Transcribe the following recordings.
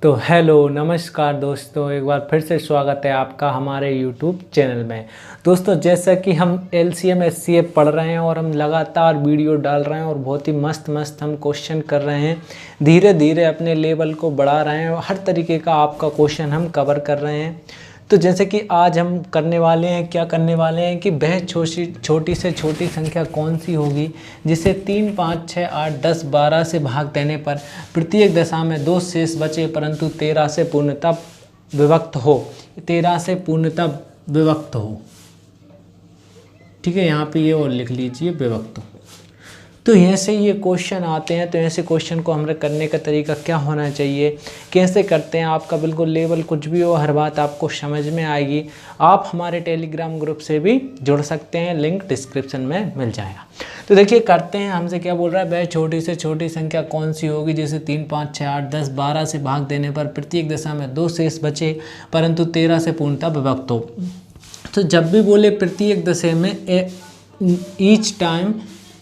तो हेलो नमस्कार दोस्तों, एक बार फिर से स्वागत है आपका हमारे यूट्यूब चैनल में। दोस्तों, जैसा कि हम LCM SCF पढ़ रहे हैं और हम लगातार वीडियो डाल रहे हैं और बहुत ही मस्त मस्त हम क्वेश्चन कर रहे हैं। धीरे धीरे अपने लेवल को बढ़ा रहे हैं और हर तरीके का आपका क्वेश्चन हम कवर कर रहे हैं। तो जैसे कि आज हम करने वाले हैं, क्या करने वाले हैं कि वह छोटी से छोटी संख्या कौन सी होगी जिसे 3, 5, 6, 8, 10, 12 से भाग देने पर प्रत्येक दशा में 2 शेष बचे परंतु 13 से पूर्णतः विभक्त हो। 13 से पूर्णतः विभक्त हो, ठीक है। यहाँ पे ये और लिख लीजिए विभक्त हो। तो ऐसे ये क्वेश्चन आते हैं, तो ऐसे क्वेश्चन को हमारे करने का तरीका क्या होना चाहिए, कैसे करते हैं, आपका बिल्कुल लेवल कुछ भी हो, हर बात आपको समझ में आएगी। आप हमारे टेलीग्राम ग्रुप से भी जुड़ सकते हैं, लिंक डिस्क्रिप्शन में मिल जाएगा। तो देखिए करते हैं। हमसे क्या बोल रहा है, वह छोटी से छोटी संख्या कौन सी होगी जिसे 3, 5, 6, 8, 10, 12 से भाग देने पर प्रत्येक दशा में 2 शेष बचे परंतु 13 से पूर्णतः विभक्त हो। तो जब भी बोले प्रत्येक दशा में ईच टाइम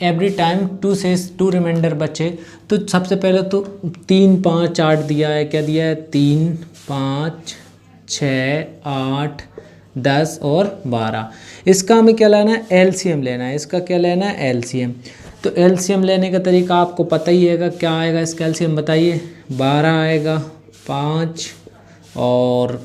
एवरी टाइम 2 शेष 2 रिमाइंडर बचे, तो सबसे पहले तो 3, 5, 8 दिया है। क्या दिया है? 3, 5, 6, 8, 10 और 12। इसका हमें क्या लेना है? LCM लेना है। इसका क्या लेना है? LCM। तो LCM लेने का तरीका आपको पता ही है। क्या आएगा इसका LCM बताइए? 12 आएगा, 5 और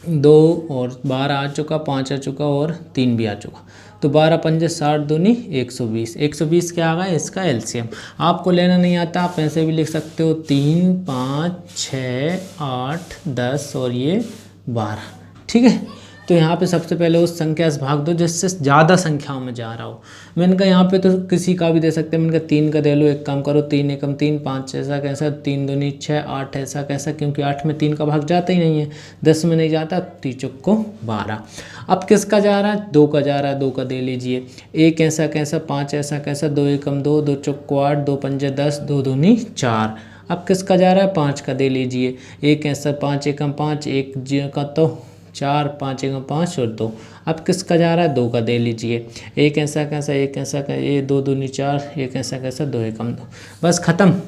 2 और 12 आ चुका, 5 आ चुका और 3 भी आ चुका। तो 12 पंजे 60 दूनी 120। 120 क्या आ गया इसका LCM। आपको लेना नहीं आता, आप ऐसे भी लिख सकते हो 3, 5, 6, 8, 10 और ये 12, ठीक है। तो यहाँ पे सबसे पहले उस संख्या से भाग दो जिससे ज़्यादा संख्याओं में जा रहा हो। मैंने कहा यहाँ पे तो किसी का भी दे सकते हैं। मैंने कहा 3 का दे लो, एक काम करो 3 एकम 3, 5 ऐसा कैसा, 3 दूनी 6, 8 ऐसा कैसा, क्योंकि 8 में 3 का भाग जाता ही नहीं है, 10 में नहीं जाता, 3 को 12। अब किसका जा रहा है? 2 का जा रहा है, 2 का दे लीजिए। 1 ऐसा कैसा, 5 ऐसा कैसा, 2 एकम 2, 2 चौको 8, 2 पंजे 10, 2 दूनी 4। अब किसका जा रहा है? 5 का दे लीजिए। 1 ऐसा, 5 एकम 5, 1 जी का तो 4, 5 एकम 5 और 2। अब किसका जा रहा है? 2 का दे लीजिए। 1 ऐसा कैसा, 1 ऐसा कैसा, ये 2 दूनी 4, 1 ऐसा कैसा, 2 एकम 2। बस ख़त्म।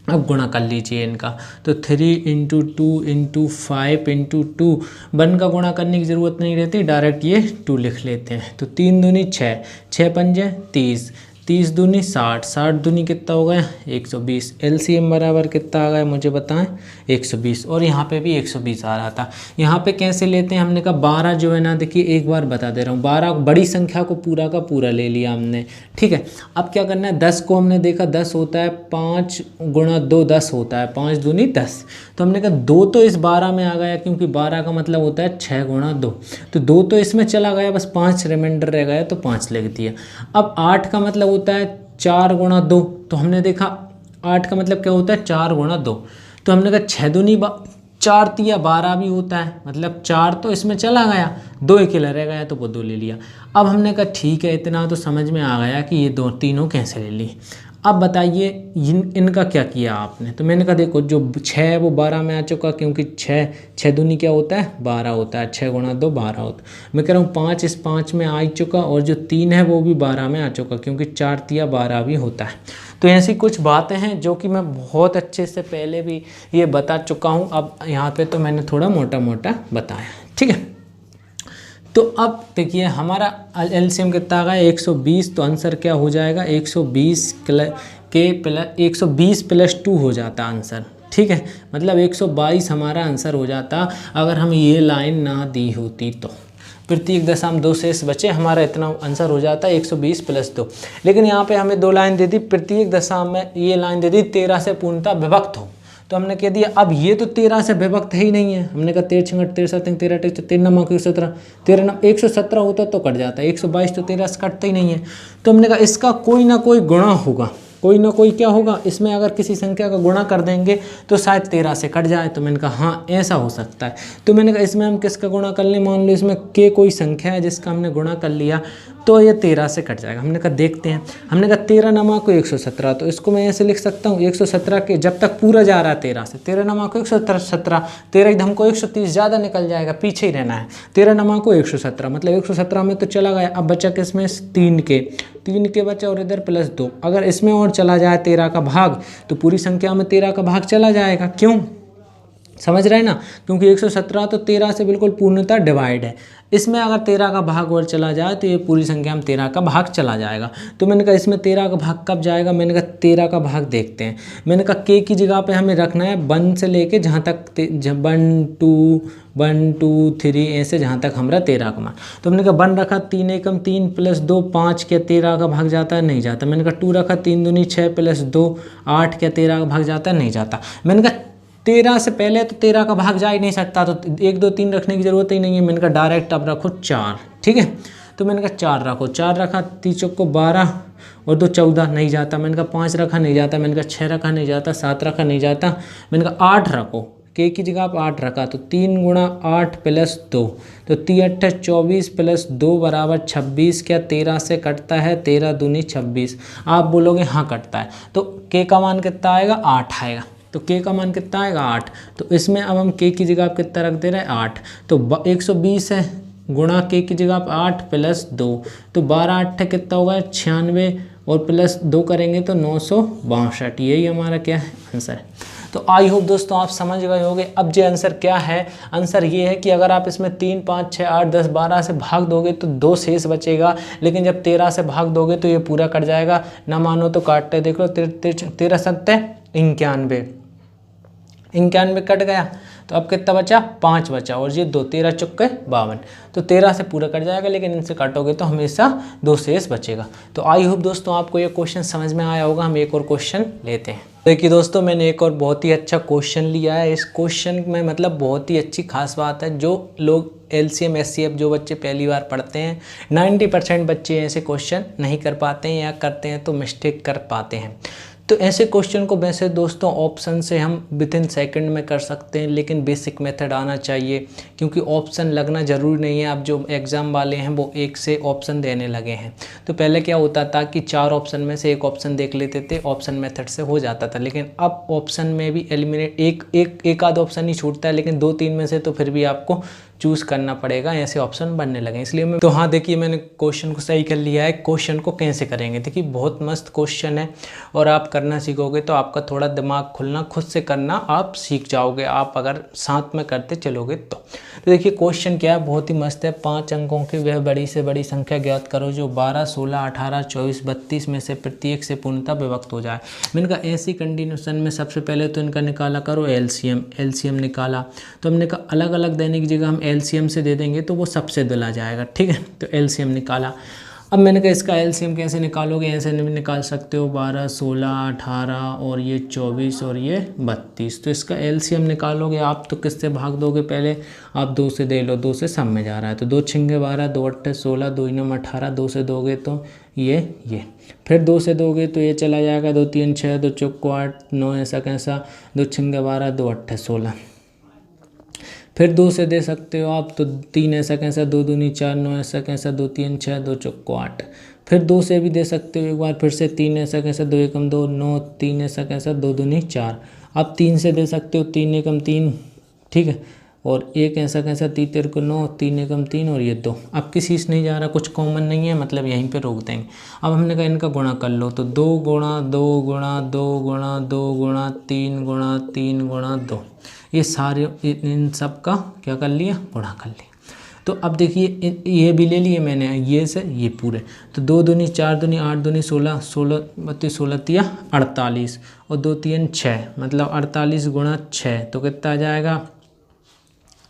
अब गुणा कर लीजिए इनका। तो 3 × 2 × 5 × 2। 1 का गुणा करने की ज़रूरत नहीं रहती, डायरेक्ट ये 2 लिख लेते हैं। तो 3 दूनी 6, 6 पंजे 30, 30 दूनी 60, 60 दूनी कितना हो गया? 120। LCM बराबर कितना आ गया मुझे बताएं? 120। और यहाँ पे भी 120 आ रहा था। यहाँ पे कैसे लेते हैं? हमने कहा 12 जो है ना, देखिए एक बार बता दे रहा हूँ, 12 बड़ी संख्या को पूरा का पूरा ले लिया हमने, ठीक है। अब क्या करना है? 10 को हमने देखा 10 होता है, 5 × 2 10 होता है, 5 दूनी 10। तो हमने कहा 2 तो इस 12 में आ गया, क्योंकि 12 का मतलब होता है 6 × 2। तो 2 तो इसमें चला गया, बस 5 रिमाइंडर रह गया, तो 5 लिख दिया। अब 8 का मतलब होता है 4 × 2। तो हमने देखा 8 का मतलब क्या होता है? 4 × 2। तो हमने कहा 6 दूनी 4 तिया 12 भी होता है, मतलब 4 तो इसमें चला गया, 2 अकेला रह गया, तो वो 2 ले लिया। अब हमने कहा ठीक है, इतना तो समझ में आ गया कि ये तीनों कैसे ले ली। अब बताइए इनका क्या किया आपने? तो मैंने कहा देखो, जो 6 है वो 12 में आ चुका, क्योंकि 6 दूनी क्या होता है? 12 होता है, 6 × 2 12 होता है। मैं कह रहा हूँ 5 इस 5 में आ चुका, और जो 3 है वो भी 12 में आ चुका, क्योंकि 4 तिया 12 भी होता है। तो ऐसी कुछ बातें हैं जो कि मैं बहुत अच्छे से पहले भी ये बता चुका हूँ। अब यहाँ पे तो मैंने थोड़ा मोटा मोटा बताया, ठीक है। तो अब देखिए हमारा LCM कितना आ गया? 120। तो आंसर क्या हो जाएगा? 120 प्लस 2 हो जाता आंसर, ठीक है। मतलब 122 हमारा आंसर हो जाता अगर हम ये लाइन ना दी होती तो। प्रत्येक दशा में 2 शेष बचे, हमारा इतना आंसर हो जाता है 120 + 2। लेकिन यहाँ पे हमें 2 लाइन दे दी, प्रत्येक दशा में ये लाइन दे दी 13 से पूर्णतः विभक्त हो। तो हमने कह दिया अब ये तो 13 से विभक्त है ही नहीं है। हमने कहा 13 × 13 = 13, 13 9 = 17, 13 117 होता तो कट जाता है, 122 तो 13 से कटता ही नहीं है। तो हमने कहा इसका कोई ना कोई गुणा होगा, कोई ना कोई क्या होगा इसमें, अगर किसी संख्या का गुणा कर देंगे तो शायद 13 से कट जाए। तो मैंने कहा हाँ ऐसा हो सकता है। तो मैंने कहा इसमें हम किसका गुणा कर लें? मान लो इसमें के कोई संख्या है जिसका हमने गुणा कर लिया, तो ये 13 से कट जाएगा। हमने कहा देखते हैं। हमने कहा 13 9 = 117, तो इसको मैं ऐसे लिख सकता हूँ 117 के जब तक पूरा जा रहा है 13 से, 13 9 = 117, 13 एकदम को 130 ज़्यादा निकल जाएगा, पीछे ही रहना है। 13 9 = 117, मतलब 117 में तो चला गया। अब बचा किसमें? 3 के बचे, और इधर +2। अगर इसमें और चला जाए 13 का भाग, तो पूरी संख्या में 13 का भाग चला जाएगा। क्यों? समझ रहे हैं ना, क्योंकि 117 तो 13 से बिल्कुल पूर्णतः डिवाइड है। इसमें अगर 13 का भाग और चला जाए तो ये पूरी संख्या में 13 का भाग चला जाएगा। तो मैंने कहा इसमें 13 का भाग कब जाएगा, मैंने कहा 13 का भाग देखते हैं। मैंने कहा के की जगह पे हमें रखना है 1 से लेके जहाँ तक 1 2 3 ऐसे जहाँ तक हमारा 13 का मान। तो मैंने कहा 1 रखा 3 एकम 3 प्लस 2 5, क्या 13 का भाग जाता है, नहीं जाता। मैंने कहा 2 रखा 3 दूनी 6 प्लस 2 8, क्या 13 का भाग जाता है, नहीं जाता। मैंने कहा 13 से पहले तो 13 का भाग जा ही नहीं सकता, तो 1 2 3 रखने की ज़रूरत ही नहीं है। मैंने कहा डायरेक्ट अब रखो 4, ठीक है। तो मैंने कहा 4 रखो, 4 रखा 3 चौक को 12 और 2 14, नहीं जाता। मैंने कहा 5 रखा, नहीं जाता। मैंने कहा 6 रखा, नहीं जाता। 7 रखा, नहीं जाता। मैंने कहा 8 रखो, के की जगह आप 8 रखा, तो 3 गुणा 8 प्लस 2, तो 3 8 24 प्लस 2 बराबर 26, क्या 13 से कटता है, 13 दूनी 26। आप बोलोगे हाँ कटता है, तो के का मान कितना आएगा, 8 आएगा। तो के का मान कितना आएगा, 8। तो इसमें अब हम के की जगह आप कितना रख दे रहे हैं, 8। तो 120 है, गुणा के की जगह आप 8 प्लस 2, तो 12 8 कितना होगा 96, और प्लस 2 करेंगे तो 962। यही हमारा क्या है, आंसर है। तो आई होप दोस्तों आप समझ गए होंगे। अब जो आंसर क्या है, आंसर ये है कि अगर आप इसमें 3 5 6 8 10 12 से भाग दोगे तो 2 शेष बचेगा, लेकिन जब 13 से भाग दोगे तो ये पूरा कट जाएगा। ना मानो तो काटते देख लो, 13 7 91, 91 कट गया, तो अब कितना बचा, 5 बचा, और ये 2 13 चुक्के 52, तो 13 से पूरा कट जाएगा, लेकिन इनसे काटोगे तो हमेशा 2 शेष बचेगा। तो आई होप दोस्तों आपको ये क्वेश्चन समझ में आया होगा। हम एक और क्वेश्चन लेते हैं। देखिए दोस्तों, मैंने एक और बहुत ही अच्छा क्वेश्चन लिया है। इस क्वेश्चन में मतलब बहुत ही अच्छी खास बात है, जो लोग LCM SCF जो बच्चे पहली बार पढ़ते हैं, 90% बच्चे ऐसे क्वेश्चन नहीं कर पाते हैं, या करते हैं तो मिस्टेक कर पाते हैं। तो ऐसे क्वेश्चन को वैसे दोस्तों ऑप्शन से हम विदिन सेकंड में कर सकते हैं, लेकिन बेसिक मेथड आना चाहिए, क्योंकि ऑप्शन लगना ज़रूरी नहीं है। अब जो एग्ज़ाम वाले हैं वो एक से ऑप्शन देने लगे हैं। तो पहले क्या होता था कि 4 ऑप्शन में से एक ऑप्शन देख लेते थे, ऑप्शन मेथड से हो जाता था। लेकिन अब ऑप्शन में भी एलिमिनेट एक आध ऑप्शन ही छूटता है, लेकिन 2 3 में से तो फिर भी आपको चूज़ करना पड़ेगा, ऐसे ऑप्शन बनने लगे। इसलिए मैं तो हाँ देखिए, मैंने क्वेश्चन को सही कर लिया है। क्वेश्चन को कैसे करेंगे, देखिए बहुत मस्त क्वेश्चन है, और आप करना सीखोगे तो आपका थोड़ा दिमाग खुलना, खुद से करना आप सीख जाओगे, आप अगर साथ में करते चलोगे तो देखिए क्वेश्चन क्या है, बहुत ही मस्त है। 5 अंकों की वह बड़ी से बड़ी संख्या ज्ञात करो जो 12 16 18 24 32 में से प्रत्येक से पूर्णतः विभक्त हो जाए। मैंने कहा ऐसी कंडीशन में सबसे पहले तो इनका निकाला करो LCM निकाला। तो हमने कहा अलग अलग देने की जगह हम LCM से दे देंगे तो वो सबसे दिला जाएगा, ठीक है। तो LCM निकाला। अब मैंने कहा इसका LCM कैसे निकालोगे, ऐसे नहीं निकाल सकते हो, 12 16 18 और ये 24 और ये 32। तो इसका LCM निकालोगे आप तो किससे भाग दोगे, पहले आप 2 से दे लो, 2 से सब में जा रहा है, तो 2 6 12 2 8 16 2 9 18, 2 से दोगे तो ये फिर 2 से दोगे तो ये चला जाएगा, 2 3 6 2 चौको 8 9 ऐसा कैसा, 2 6 12 2 8 16। फिर 2 से दे सकते हो आप तो 3 ऐसा कैसा, 2 दूनी 4 9 ऐसा कैसा, 2 3 6 2 चौको 8। फिर 2 से भी दे सकते हो एक बार, फिर से 3 ऐसा कैसा, 2 एकम 2 9 3 ऐसा कैसा, 2 दूनी 4। अब 3 से दे सकते हो, 3 एकम 3, ठीक है, और 1 ऐसा कैसा, 3 3 को 9 3 एकम 3 और ये 2। अब किसी से नहीं जा रहा, कुछ कॉमन नहीं है, मतलब यहीं पे रोक देंगे। अब हमने कहा इनका गुणा कर लो, तो 2 गुणा 2 गुणा 2 गुणा 2 गुणा 3 गुणा 3 गुणा 2, ये सारे इन सब का क्या कर लिया, गुणा कर लिया। तो अब देखिए ये भी ले लिए मैंने, ये से ये पूरे, तो 2 दूनी 4 दूनी 8 दूनी 16 16 32 16 तिया 48 और 2 3 6, मतलब 48 गुणा 6, तो कितना आ जाएगा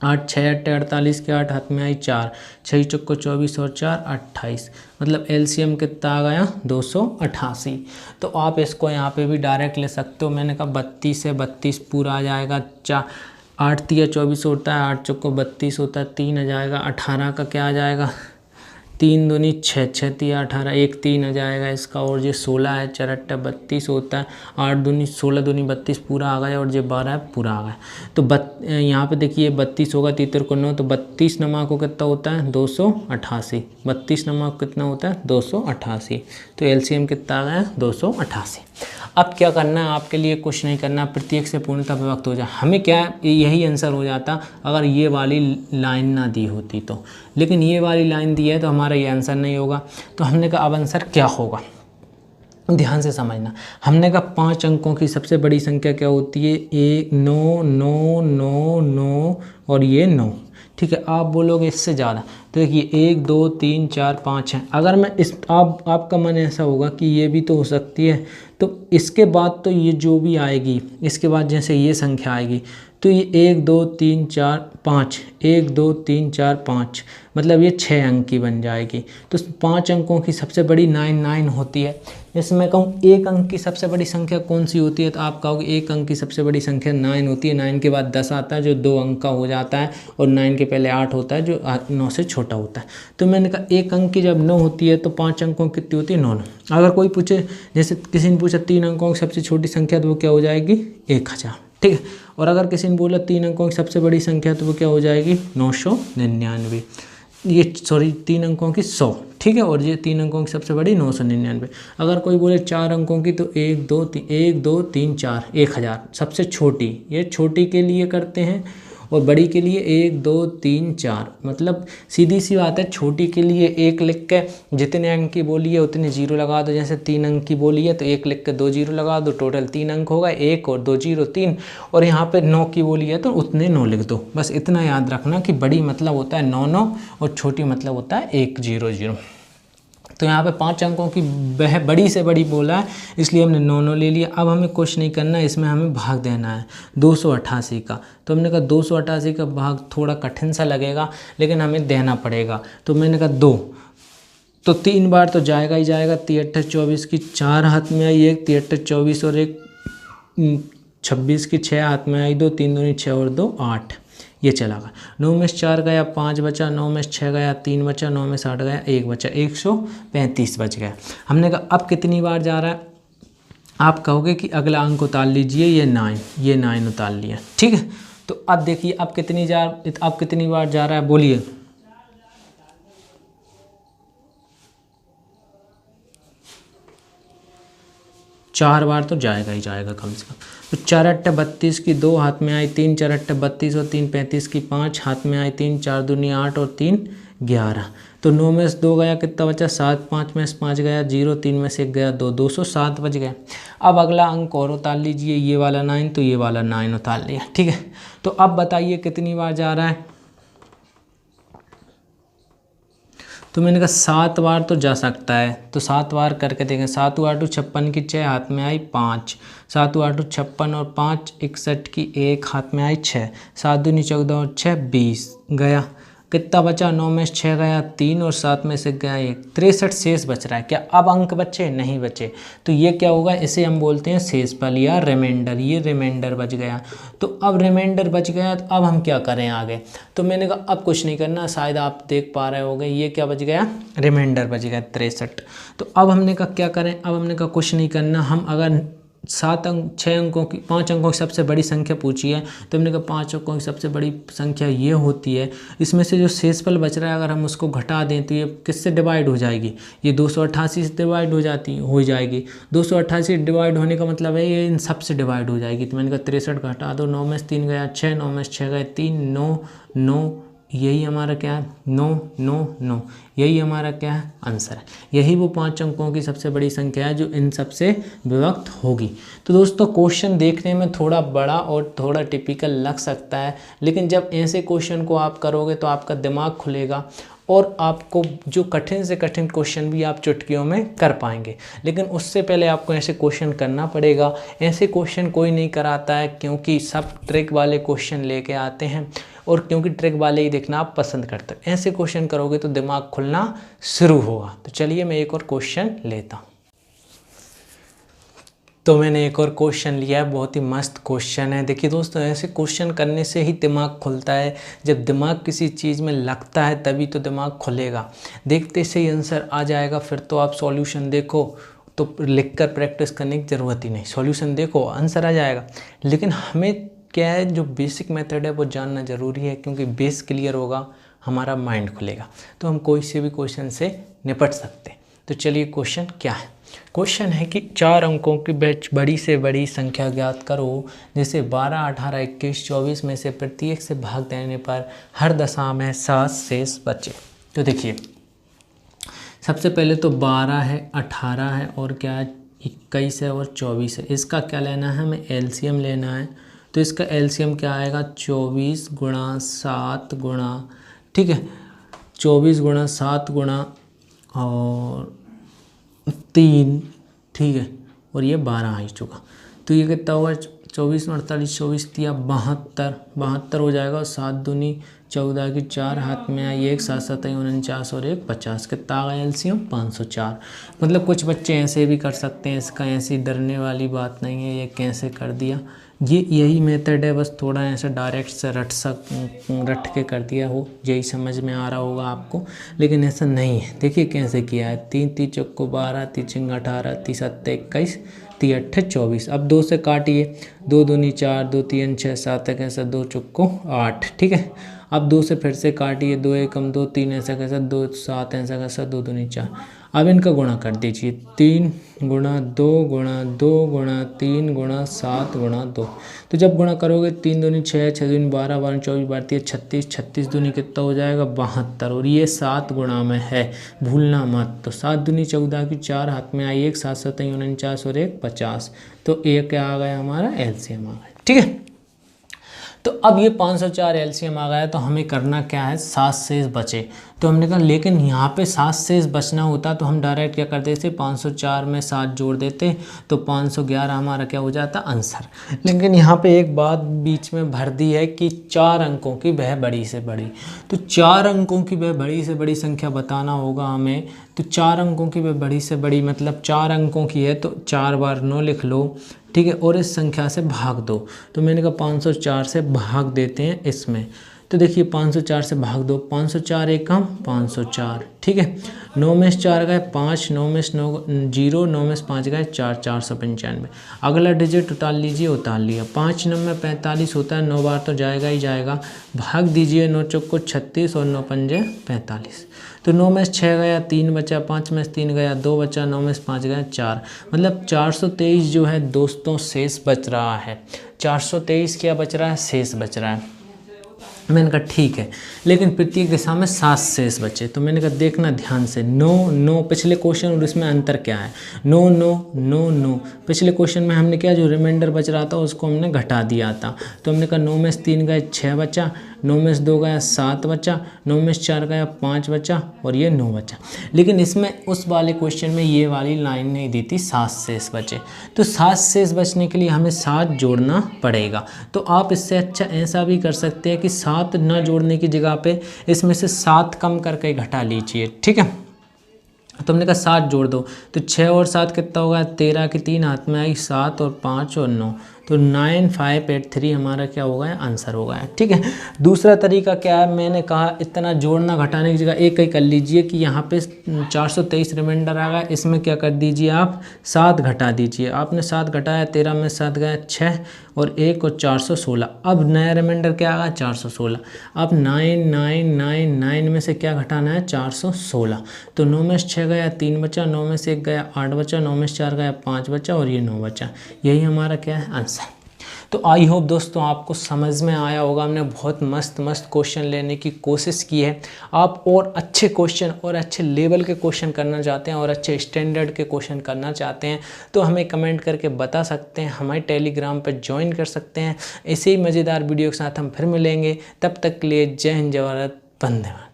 8 6 8 48 के 8 हाथ में आई 4 6 चौको 24 और 4 28, मतलब LCM कितना आ गया 288। तो आप इसको यहाँ पे भी डायरेक्ट ले सकते हो। मैंने कहा 32 से 32 पूरा आ जाएगा, 8 तिया 24 होता है, 8 चौको 32 होता है, 3 आ जाएगा, 18 का क्या आ जाएगा 3 दूनी 6 6 तिया 18, 1 3 आ जाएगा इसका, और ये 16 है, 4 8 32 होता है, 8 दूनी 16 दूनी 32 पूरा आ गया, और ये 12 है पूरा आ गया। तो यहाँ पे देखिए 32 होगा, 3 को 9, तो 32 नमा को कितना होता है 288, 32 नमा को कितना होता है 288। तो LCM कितना आ गया 288। अब क्या करना है, आपके लिए कुछ नहीं करना, प्रत्येक से पूर्णतः विभक्त हो जाए। हमें क्या यही आंसर हो जाता अगर ये वाली लाइन ना दी होती तो, लेकिन ये वाली लाइन दी है तो हमारा ये आंसर नहीं होगा। तो हमने कहा अब आंसर क्या होगा, ध्यान से समझना। हमने कहा 5 अंकों की सबसे बड़ी संख्या क्या होती है, 1 9 9 9 9 और ये 9। ठीक है, आप बोलोगे इससे ज़्यादा, तो देखिए 1 2 3 4 5 है। अगर मैं इस आपका मन ऐसा होगा कि ये भी तो हो सकती है, तो इसके बाद तो ये जो भी आएगी, इसके बाद जैसे ये संख्या आएगी तो ये 1 2 3 4 5, 1 2 3 4 5, मतलब ये 6 अंक की बन जाएगी। तो 5 अंकों की सबसे बड़ी 9 होती है। जैसे मैं कहूँ 1 अंक की सबसे बड़ी संख्या कौन सी होती है, तो आप कहोगे 1 अंक की सबसे बड़ी संख्या 9 होती है। 9 के बाद 10 आता है जो 2 अंक का हो जाता है, और 9 के पहले 8 होता है जो 9 से छोटा होता है। तो मैंने कहा 1 अंक की जब 9 होती है तो 5 अंकों की कितनी होती है, 9। अगर कोई पूछे, जैसे किसी ने पूछा 3 अंकों की सबसे छोटी संख्या, तो वो क्या हो जाएगी, 1000। ठीक है, और अगर किसी ने बोला 3 अंकों की सबसे बड़ी संख्या, तो वो क्या हो जाएगी, 999। ये 3 अंकों की 100। ठीक है, और ये 3 अंकों की सबसे बड़ी 999। अगर कोई बोले 4 अंकों की, तो 1 2 3 4 1000 सबसे छोटी। ये छोटी के लिए करते हैं और बड़ी के लिए 1 2 3 4। मतलब सीधी सी बात है, छोटी के लिए 1 लिख के जितने अंक की बोली है उतने 0 लगा दो। जैसे 3 अंक की बोली है तो 1 लिख के 2 0 लगा दो, टोटल 3 अंक होगा, 1 और 2 0 3। और यहाँ पे 9 की बोली है तो उतने 9 लिख दो। बस इतना याद रखना कि बड़ी मतलब होता है 9 9 और छोटी मतलब होता है 1 0 0। तो यहाँ पे 5 अंकों की बड़ी से बड़ी बोला है, इसलिए हमने 9 9 ले लिया। अब हमें कुछ नहीं करना है, इसमें हमें भाग देना है 288 का। तो हमने कहा 288 का भाग थोड़ा कठिन सा लगेगा, लेकिन हमें देना पड़ेगा। तो मैंने कहा 2, तो 3 बार तो जाएगा ही जाएगा। 3 8 24 की 4 हाथ में आई, एक 3 8 24 और एक 26 की 6 हाथ में आई, 2 3 दूनी 6 और 2 8, ये चला गया। 9 में से 4 गया 5 बचा, 9 में से 6 गया 3 बचा, 9 में से 8 गया 1 बचा, 135 बच गया। हमने कहा अब कितनी बार जा रहा है, आप कहोगे कि अगला अंक उतार लीजिए, ये 9 उतार लिया। ठीक है, तो अब देखिए अब कितनी बार जा रहा है, बोलिए। चार बार तो जाएगा ही जाएगा कम से कम। तो 4 8 32 की 2 हाथ में आई, 3 4 8 32 और 3 35 की 5 हाथ में आई, 3 4 दूनी 8 और 3 11। तो 9 में से 2 गया, कितना बचा 7, 5 में से 5 गया 0, 3 में से 1 गया 2, 207 बच गया। अब अगला अंक और उतार लीजिए, ये वाला 9, तो ये वाला 9 उतार लिया। ठीक है, तो अब बताइए कितनी बार जा रहा है। तो मैंने कहा 7 बार तो जा सकता है, तो 7 बार करके देखें। 7 8 56 की 6 हाथ में आई 5, 7 8 56 और 5 61 की 1 हाथ में आई 6, 7 दूनी 14 और 6 20 गया, कितना बचा 9 में से 6 गया 3 और 7 में से गया 1, 63 शेष बच रहा है। क्या अब अंक बचे, नहीं बचे, तो ये क्या होगा, इसे हम बोलते हैं शेषफल या रिमाइंडर। ये रिमाइंडर बच गया। तो अब रिमाइंडर बच गया, तो अब हम क्या करें आगे। तो मैंने कहा अब कुछ नहीं करना, शायद आप देख पा रहे होंगे ये क्या बच गया, रिमाइंडर बच गया 63। तो अब हमने कहा क्या करें, अब हमने कहा कुछ नहीं करना। हम अगर 5 अंकों की सबसे बड़ी संख्या पूछी है, तो हमने कहा 5 अंकों की सबसे बड़ी संख्या ये होती है। इसमें से जो शेषफल बच रहा है अगर हम उसको घटा दें तो ये किससे डिवाइड हो जाएगी, ये 288 से डिवाइड हो जाएगी। 288 डिवाइड होने का मतलब है ये इन सब से डिवाइड हो जाएगी। तो मैंने कहा 63 घटा दो, 9 में से 3 गया 6, 9 में से 6 गए 3, 9 9, यही हमारा क्या है 9 9 9, यही हमारा क्या है आंसर है। यही वो 5 अंकों की सबसे बड़ी संख्या है जो इन सब से विभक्त होगी। तो दोस्तों क्वेश्चन देखने में थोड़ा बड़ा और थोड़ा टिपिकल लग सकता है, लेकिन जब ऐसे क्वेश्चन को आप करोगे तो आपका दिमाग खुलेगा और आपको जो कठिन से कठिन क्वेश्चन भी आप चुटकियों में कर पाएंगे। लेकिन उससे पहले आपको ऐसे क्वेश्चन करना पड़ेगा। ऐसे क्वेश्चन कोई नहीं कराता है, क्योंकि सब ट्रिक वाले क्वेश्चन लेके आते हैं और क्योंकि ट्रिक वाले ही देखना आप पसंद करते हो। ऐसे क्वेश्चन करोगे तो दिमाग खुलना शुरू होगा। तो चलिए मैं एक और क्वेश्चन लेता हूँ। तो मैंने एक और क्वेश्चन लिया है, बहुत ही मस्त क्वेश्चन है। देखिए दोस्तों, ऐसे क्वेश्चन करने से ही दिमाग खुलता है। जब दिमाग किसी चीज़ में लगता है तभी तो दिमाग खुलेगा। देखते से ही आंसर आ जाएगा, फिर तो आप सॉल्यूशन देखो, तो लिखकर प्रैक्टिस करने की ज़रूरत ही नहीं। सॉल्यूशन देखो आंसर आ जाएगा। लेकिन हमें क्या है, जो बेसिक मेथड है वो जानना ज़रूरी है, क्योंकि बेस क्लियर होगा हमारा माइंड खुलेगा, तो हम कोई से भी क्वेश्चन से निपट सकते हैं। तो चलिए क्वेश्चन क्या है। क्वेश्चन है कि 4 अंकों की बड़ी से बड़ी संख्या ज्ञात करो, जैसे 12 18 21 24 में से प्रत्येक से भाग देने पर हर दशा में 7 शेष बचे। तो देखिए सबसे पहले तो 12 है, 18 है और क्या है 21 है और 24 है। इसका क्या लेना है, हमें एलसीएम लेना है। तो इसका एलसीएम क्या आएगा, 24 गुणा 7 गुणा, ठीक है, 24 गुणा 7 गुणा और 3, ठीक है, और ये 12 आ चुका। तो ये कितना होगा, 24 में 48, 24 दिया 72 हो जाएगा। और 7 दूनी 14 की 4 हाथ में आई 1, 7 7 49 और 1 50, कितना आ गया एलसीएम 504। मतलब कुछ बच्चे ऐसे भी कर सकते हैं, इसका ऐसी डरने वाली बात नहीं है। ये कैसे कर दिया, ये यही मेथड है, बस थोड़ा ऐसा डायरेक्ट से रट के कर दिया हो, यही समझ में आ रहा होगा आपको, लेकिन ऐसा नहीं है। देखिए कैसे किया है, 3 3 चौको 12, 3 चिंग 18, 3 7 21, 3 8 24। अब 2 से काटिए, 2 दूनी 4, 2 3 6 7 कैसा 2 चौको 8, ठीक है। अब 2 से फिर से काटिए, 2 एकम 2, 3 ऐसा कैसा 2 7 ऐसा कैसा 2 दूनी 4। अब इनका गुणा कर दीजिए, 3 गुणा 2 गुणा 2 गुणा 3 गुणा 7 गुणा 2। तो जब गुणा करोगे 3 दूनी 6, 6 दूनी 12, 12 24 12 36, 36 दूनी कितना हो जाएगा 72। और ये 7 गुणा में है, भूलना मत। तो 7 दूनी 14 की 4 हाथ में आई 1, 7 7 49 और 1 50। तो एक क्या आ गया, हमारा एलसीएम आ गया, ठीक है। तो अब ये 504 एलसीएम आ गया, तो हमें करना क्या है, 7 शेष बचे। तो हमने कहा लेकिन यहाँ पे 7 शेष बचना होता तो हम डायरेक्ट क्या करते थे, 504 में 7 जोड़ देते तो 511 हमारा क्या हो जाता आंसर। लेकिन यहाँ पे एक बात बीच में भर दी है कि 4 अंकों की वह बड़ी से बड़ी, तो 4 अंकों की वह बड़ी से बड़ी संख्या बताना होगा हमें। तो 4 अंकों की वह बड़ी से बड़ी मतलब 4 अंकों की है, तो 4 बार 9 लिख लो, ठीक है, और इस संख्या से भाग दो। तो मैंने कहा 504 से भाग देते हैं इसमें। तो देखिए 504 से भाग दो, 504 एक कम 504, ठीक है। 9 में से 4 गए 5, 9 में से 9 0, 9 में से 5 गए 4, 495। अगला डिजिट उतार लीजिए, उतार लिया। 5 9 में 45 होता है, 9 बार तो जाएगा ही जाएगा। भाग दीजिए, 9 चौको 36 और 9 पंजे 45। तो 9 में से 6 गया 3 बचा, 5 में से 3 गया 2 बचा, 9 में से 5 गया 4। मतलब 423 जो है दोस्तों शेष बच रहा है। 423 क्या बच रहा है, शेष बच रहा है। मैंने कहा ठीक है, लेकिन प्रत्येक दिशा में 7 शेष बचे। तो मैंने कहा देखना ध्यान से, 9 9 पिछले क्वेश्चन और इसमें अंतर क्या है, 9 9 9 9। पिछले क्वेश्चन में हमने क्या, जो रिमाइंडर बच रहा था उसको हमने घटा दिया था। तो हमने कहा 9 में से 3 गए 6 बचा, 9 में से 2 गया 7 बचा, 9 में से 4 गया 5 बचा और ये 9 बचा। लेकिन इसमें उस वाले क्वेश्चन में ये वाली लाइन नहीं दी थी, 7 शेष बचे। तो 7 शेष बचने के लिए हमें 7 जोड़ना पड़ेगा। तो आप इससे अच्छा ऐसा भी कर सकते हैं कि 7 न जोड़ने की जगह पे इसमें से 7 कम करके घटा लीजिए, ठीक है। तो हमने कहा 7 जोड़ दो, तो 6 और 7 कितना होगा, 13 की 3 हाथ में आई 7 और 5 और 9, तो 9583 हमारा क्या होगा, आंसर होगा, ठीक है। दूसरा तरीका क्या है, मैंने कहा इतना जोड़ना घटाने की जगह एक ही कर लीजिए कि यहाँ पे 423 रिमाइंडर आ गया, इसमें क्या कर दीजिए आप 7 घटा दीजिए। आपने 7 घटाया, 13 में 7 गया 6 और 1 और 416। अब नया रिमाइंडर क्या आ गया 416। अब 9999 में से क्या घटाना है 416। तो 9 में से 6 गया 3 बचा, 9 में से 1 गया 8 बचा, 9 में से 4 गया 5 बचा और ये 9 बचा। यही हमारा क्या है आंसर। तो आई होप दोस्तों आपको समझ में आया होगा। हमने बहुत मस्त मस्त क्वेश्चन लेने की कोशिश की है। आप और अच्छे क्वेश्चन और अच्छे लेवल के क्वेश्चन करना चाहते हैं और अच्छे स्टैंडर्ड के क्वेश्चन करना चाहते हैं तो हमें कमेंट करके बता सकते हैं, हमारे टेलीग्राम पर ज्वाइन कर सकते हैं। ऐसे ही मज़ेदार वीडियो के साथ हम फिर मिलेंगे, तब तक के लिए जय हिंद, जय भारत, वंदे मातरम।